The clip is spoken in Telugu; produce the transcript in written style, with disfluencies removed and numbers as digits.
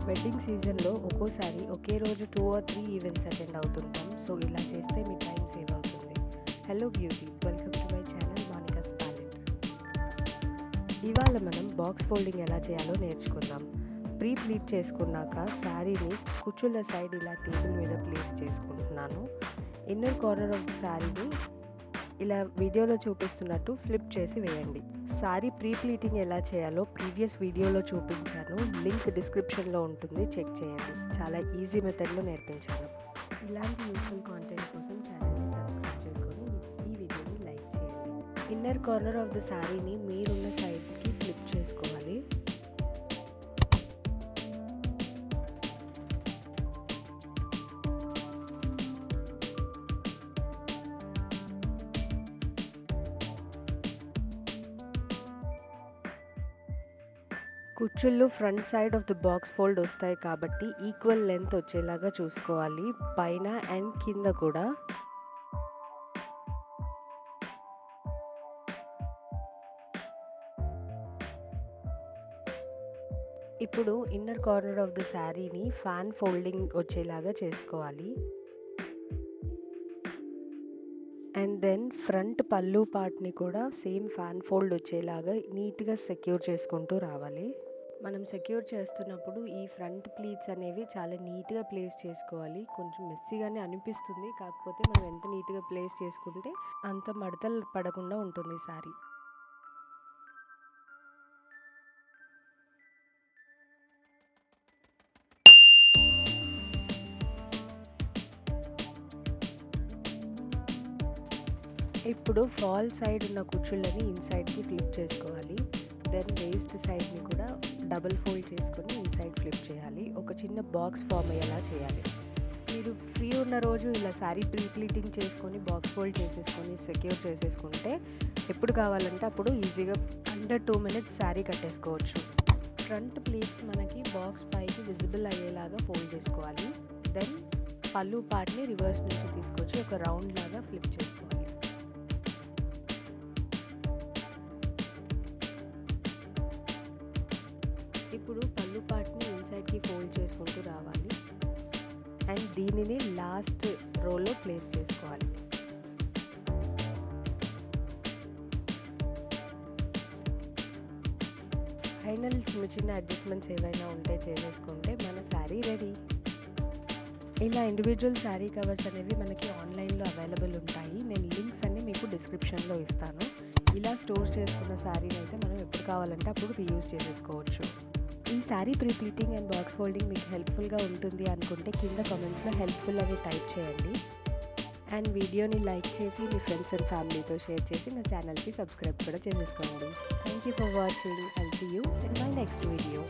వెడ్డింగ్ సీజన్లో ఒక్కోసారి ఒకే రోజు 2 or 3 ఈవెంట్స్ అటెండ్ అవుతుంటాం. సో ఇలా చేస్తే మీ టైం సేవ్ అవుతుంది. Hello beauty, welcome to my channel Monica's palette. ఇవాళ మనం బాక్స్ ఫోల్డింగ్ ఎలా చేయాలో నేర్చుకుందాం. ప్రీ ప్లీట్ చేసుకున్నాక శారీని కుచ్చుల సైడ్ ఇలా టేబుల్ మీద ప్లేస్ చేసుకుంటున్నాను. ఇన్నర్ కార్నర్ ఆఫ్ ది శారీని ఇలా వీడియోలో చూపిస్తున్నట్టు ఫ్లిప్ చేసి వేయండి. శారీ ప్రీ ప్లీటింగ్ ఎలా చేయాలో ప్రీవియస్ వీడియోలో చూపించాను, లింక్ డిస్క్రిప్షన్లో ఉంటుంది, చెక్ చేయండి. చాలా ఈజీ మెథడ్లో నేర్పించాను. ఇలాంటి యూస్ఫుల్ కాంటెంట్ కోసం ఛానల్ని సబ్స్క్రైబ్ చేసుకొని ఈ వీడియోని లైక్ చేయండి. ఇన్నర్ కార్నర్ ఆఫ్ ద శారీని మీరున్న సైడ్కి ఫ్లిప్ చేసుకోవాలి. కుచ్చుళ్ళు front side of the box fold వస్తాయి కాబట్టి ఈక్వల్ లెంత్ వచ్చేలాగా చూసుకోవాలి, పైన అండ్ కింద కూడా. ఇప్పుడు ఇన్నర్ కార్నర్ ఆఫ్ ది శారీని ఫ్యాన్ ఫోల్డింగ్ వచ్చేలాగా చేసుకోవాలి. అండ్ దెన్ ఫ్రంట్ పళ్ళు పార్ట్ని కూడా సేమ్ ఫ్యాన్ ఫోల్డ్ వచ్చేలాగా నీట్గా సెక్యూర్ చేసుకుంటూ రావాలి. మనం సెక్యూర్ చేస్తున్నప్పుడు ఈ ఫ్రంట్ ప్లీట్స్ అనేవి చాలా నీట్గా ప్లేస్ చేసుకోవాలి. కొంచెం మెస్సీగానే అనిపిస్తుంది, కాకపోతే మనం ఎంత నీట్గా ప్లేస్ చేసుకుంటే అంత మడతలు పడకుండా ఉంటుంది శారీ. ఇప్పుడు ఫాల్ సైడ్ ఉన్న కుచ్చుళ్ళని ఇన్సైడ్కి ఫ్లిప్ చేసుకోవాలి. దెన్ వేస్ట్ సైడ్ని కూడా డబుల్ ఫోల్డ్ చేసుకొని ఇన్సైడ్ ఫ్లిప్ చేయాలి. ఒక చిన్న బాక్స్ ఫామ్ అయ్యేలా చేయాలి. మీరు ఫ్రీ ఉన్న రోజు ఇలా శారీ ప్రీ ప్లీటింగ్ చేసుకొని బాక్స్ ఫోల్డ్ చేసేసుకొని సెక్యూర్ చేసేసుకుంటే ఎప్పుడు కావాలంటే అప్పుడు ఈజీగా అండర్ 2 minutes శారీ కట్టేసుకోవచ్చు. ఫ్రంట్ ప్లీట్స్ మనకి బాక్స్ పైకి విజిబుల్ అయ్యేలాగా ఫోల్డ్ చేసుకోవాలి. దెన్ పళ్ళు పార్ట్ని రివర్స్ నుంచి తీసుకొచ్చి ఒక రౌండ్ లాగా ఫ్లిప్ చేసుకోవాలి. ఇప్పుడు పళ్ళు పార్ట్ని ఇన్సైడ్కి ఫోల్డ్ చేసుకుంటూ రావాలి అండ్ దీనిని లాస్ట్ రోలో ప్లేస్ చేసుకోవాలి. ఫైనల్ చిన్న చిన్న అడ్జస్ట్మెంట్స్ ఏవైనా ఉంటే చేసేసుకుంటే మన శారీ రెడీ. ఇలా ఇండివిజువల్ శారీ కవర్స్ అనేవి మనకి ఆన్లైన్లో అవైలబుల్ ఉంటాయి. నేను లింక్స్ అన్ని మీకు డిస్క్రిప్షన్లో ఇస్తాను. ఇలా స్టోర్ చేసుకున్న శారీని అయితే మనం ఎప్పుడు కావాలంటే అప్పుడు రీయూజ్ చేసేసుకోవచ్చు. ఈ sari pre pleating and box folding మీకు హెల్ప్ఫుల్గా ఉంటుంది అనుకుంటే కింద కామెంట్స్లో హెల్ప్ఫుల్ అని టైప్ చేయండి. అండ్ వీడియోని లైక్ చేసి మీ ఫ్రెండ్స్ అండ్ ఫ్యామిలీతో షేర్ చేసి నా ఛానల్కి సబ్స్క్రైబ్ కూడా చేసేసుకోండి. Thank you for watching. I'll see you in my next video.